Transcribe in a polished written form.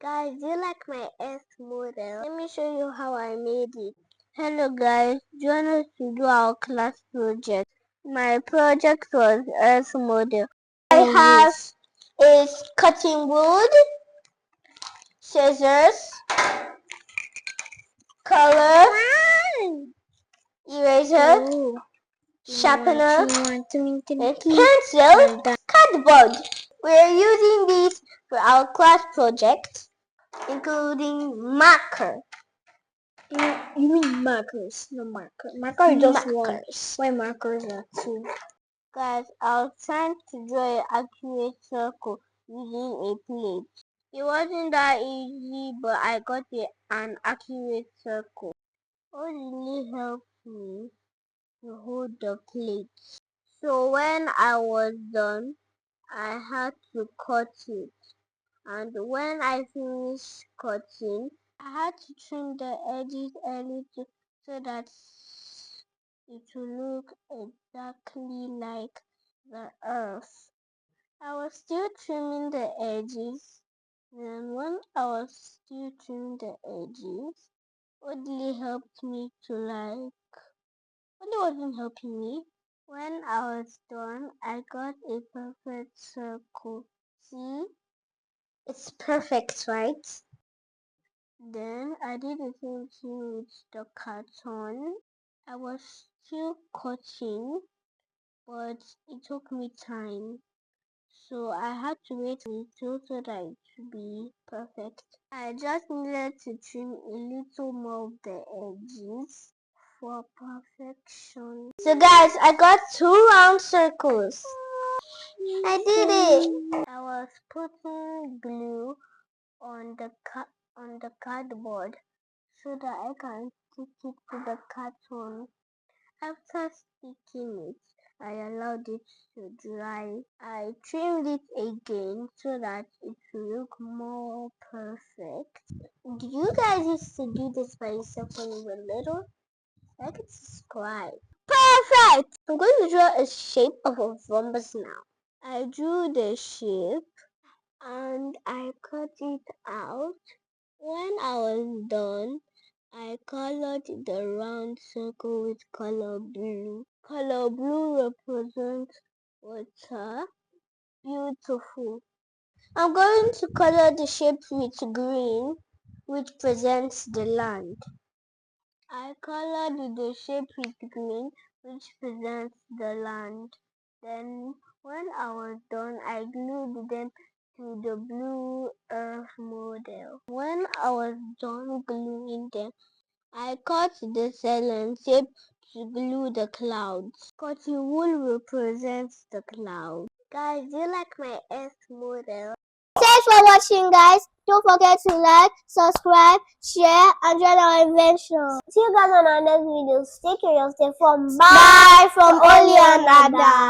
Guys, do you like my S model? Let me show you how I made it. Hello guys, join us to do our class project. My project was S model. I have is cutting wood, scissors, color, eraser, sharpener, pencil, cardboard. We are using these for our class project, including marker. You mean markers, no marker. Marker is just one. Why markers are two? Guys, I was trying to draw an accurate circle using a plate. It wasn't that easy, but I got an accurate circle. Odili helped me to hold the plate. So when I was done, I had to cut it. And when I finished cutting, I had to trim the edges a little so that it will look exactly like the earth. I was still trimming the edges. Then when I was still trimming the edges, Odili helped me to Odili wasn't helping me. When I was done, I got a perfect circle. See? It's perfect, right? Then I did the same thing with the carton. I was still cutting, but it took me time. So I had to wait a little so that it would be perfect. I just needed to trim a little more of the edges for perfection. So guys, I got 2 round circles. I did it. I was putting glue on the cardboard so that I can stick it to the carton. After sticking it, I allowed it to dry. I trimmed it again so that it will look more perfect. Did you guys used to do this by yourself when you were little? Like and subscribe. Perfect! I'm going to draw a shape of a rhombus now. I drew the shape and I cut it out. When I was done, I colored the round circle with color blue. Color blue represents water. Beautiful. I'm going to color the shape with green, which presents the land. I colored the shape with green, which presents the land. Then, when I was done, I glued them to the blue earth model. When I was done gluing them, I cut the cell shape to glue the clouds. Cotton wool represents the clouds. Guys, do you like my earth model? Thanks for watching, guys. Don't forget to like, subscribe, share, and join our invention. See you guys on our next video. Stay curious. Stay from Bye from OdiliandAda.